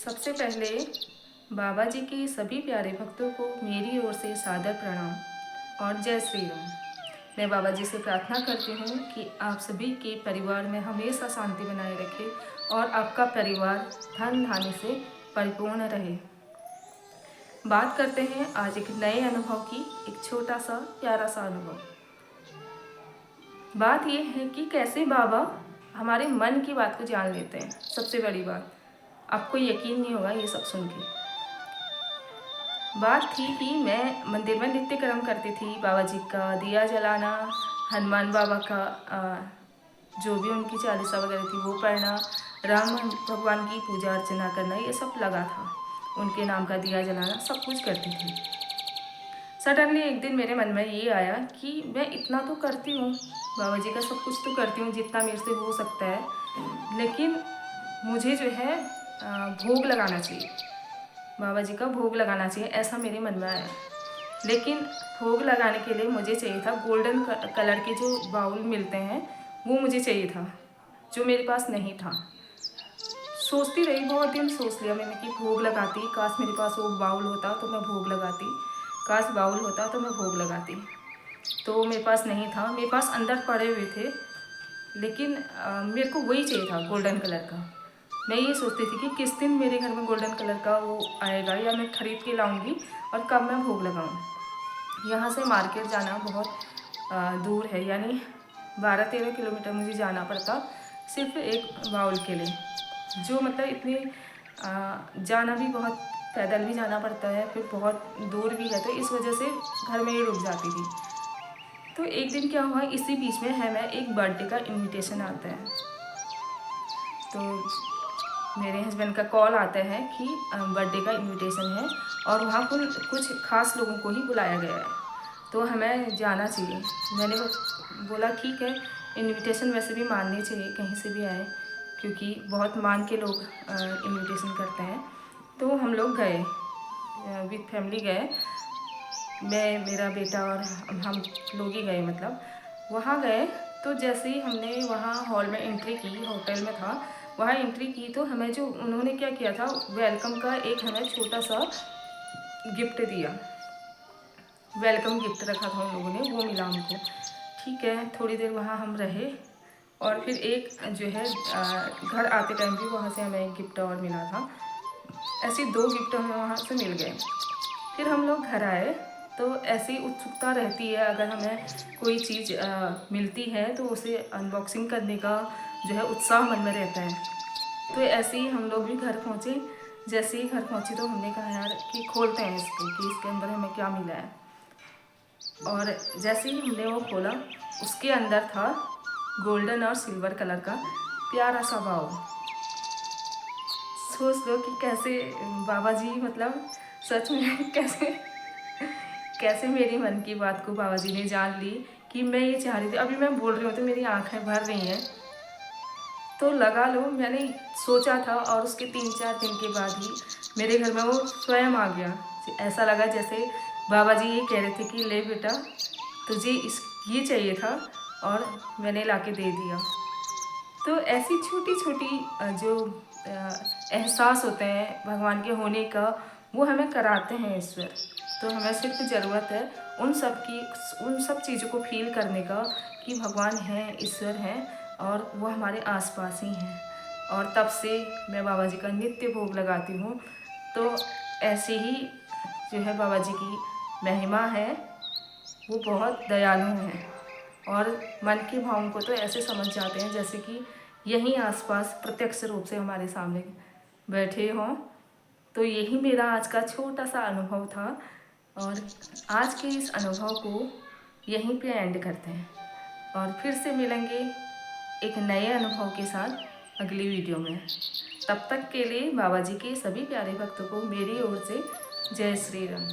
सबसे पहले बाबा जी के सभी प्यारे भक्तों को मेरी ओर से सादर प्रणाम और जय श्री राम। मैं बाबा जी से प्रार्थना करती हूँ कि आप सभी के परिवार में हमेशा शांति बनाए रखे और आपका परिवार धन धान्य से परिपूर्ण रहे। बात करते हैं आज एक नए अनुभव की, एक छोटा सा प्यारा सा अनुभव। बात यह है कि कैसे बाबा हमारे मन की बात को जान लेते हैं। सबसे बड़ी बात, आपको यकीन नहीं होगा ये सब सुन के। बात थी कि मैं मंदिर में नित्य कर्म करती थी, बाबा जी का दिया जलाना, हनुमान बाबा का जो भी उनकी चालीसा वगैरह थी वो पढ़ना, राम भगवान की पूजा अर्चना करना, ये सब लगा था। उनके नाम का दिया जलाना सब कुछ करती थी। सडनली एक दिन मेरे मन में ये आया कि मैं इतना तो करती हूँ, बाबा जी का सब कुछ तो करती हूँ जितना मेरे से हो सकता है, लेकिन मुझे जो है भोग लगाना चाहिए, बाबा जी का भोग लगाना चाहिए, ऐसा मेरे मन में आया। लेकिन भोग लगाने के लिए मुझे चाहिए था गोल्डन कलर के जो बाउल मिलते हैं, वो मुझे चाहिए था, जो मेरे पास नहीं था। सोचती रही, बहुत दिन सोच लिया मैंने कि भोग लगाती, काश मेरे पास वो बाउल होता तो मैं भोग लगाती, काश बाउल होता तो मैं भोग लगाती। तो मेरे पास नहीं था, मेरे पास अंदर पड़े हुए थे, लेकिन मेरे को वही चाहिए था गोल्डन कलर का। मैं ये सोचती थी कि किस दिन मेरे घर में गोल्डन कलर का वो आएगा या मैं ख़रीद के लाऊंगी और कब मैं भोग लगाऊँ। यहाँ से मार्केट जाना बहुत दूर है, यानी 12-13 किलोमीटर मुझे जाना पड़ता सिर्फ एक बाउल के लिए, जो मतलब इतनी जाना भी बहुत, पैदल भी जाना पड़ता है, फिर बहुत दूर भी है, तो इस वजह से घर में ही रुक जाती थी। तो एक दिन क्या हुआ, इसी बीच में है मैं एक बर्थडे का इनविटेशन आता है, तो मेरे हस्बैंड का कॉल आता है कि बर्थडे का इनविटेशन है और वहाँ कुछ खास लोगों को ही बुलाया गया है, तो हमें जाना चाहिए। मैंने बोला ठीक है, इनविटेशन वैसे भी माननी चाहिए कहीं से भी आए, क्योंकि बहुत मान के लोग इनविटेशन करते हैं। तो हम लोग गए, विद फैमिली गए, मैं, मेरा बेटा और हम लोग ही गए। मतलब वहाँ गए तो जैसे ही हमने वहाँ हॉल में एंट्री की, होटल में था, वहाँ एंट्री की तो हमें जो उन्होंने क्या किया था, वेलकम का एक हमें छोटा सा गिफ्ट दिया, वेलकम गिफ्ट रखा था उन लोगों ने, वो मिला हमको। ठीक है, थोड़ी देर वहाँ हम रहे और फिर एक जो है घर आते टाइम भी वहाँ से हमें एक गिफ्ट और मिला था। ऐसे 2 गिफ्ट हमें वहाँ से मिल गए। फिर हम लोग घर आए तो ऐसी उत्सुकता रहती है, अगर हमें कोई चीज़ मिलती है तो उसे अनबॉक्सिंग करने का जो है उत्साह मन में रहता है। तो ऐसे ही हम लोग भी घर पहुँचे। जैसे ही घर पहुँचे तो हमने कहा यार कि खोलते हैं इसको, कि इसके अंदर हमें क्या मिला है। और जैसे ही हमने वो खोला, उसके अंदर था गोल्डन और सिल्वर कलर का प्यारा सा बाउल। सोच लो कि कैसे बाबा जी, मतलब सच में कैसे कैसे मेरी मन की बात को बाबा जी ने जान ली कि मैं ये चाह रही थी। अभी मैं बोल रही हूँ तो मेरी आंखें भर रही हैं। तो लगा लो मैंने सोचा था और उसके 3-4 दिन के बाद ही मेरे घर में वो स्वयं आ गया। ऐसा लगा जैसे बाबा जी ये कह रहे थे कि ले बेटा, तुझे ये चाहिए था और मैंने लाके दे दिया। तो ऐसी छोटी छोटी जो एहसास होते हैं भगवान के होने का, वो हमें कराते हैं ईश्वर। तो हमें सिर्फ ज़रूरत है उन सब चीज़ों को फील करने का कि भगवान हैं, ईश्वर हैं और वो हमारे आसपास ही हैं। और तब से मैं बाबा जी का नित्य भोग लगाती हूँ। तो ऐसे ही जो है बाबा जी की महिमा है, वो बहुत दयालु हैं और मन के भावों को तो ऐसे समझ जाते हैं जैसे कि यहीं आसपास प्रत्यक्ष रूप से हमारे सामने बैठे हों। तो यही मेरा आज का छोटा सा अनुभव था और आज के इस अनुभव को यहीं पे एंड करते हैं और फिर से मिलेंगे एक नए अनुभव के साथ अगली वीडियो में। तब तक के लिए बाबा जी के सभी प्यारे भक्तों को मेरी ओर से जय श्री राम।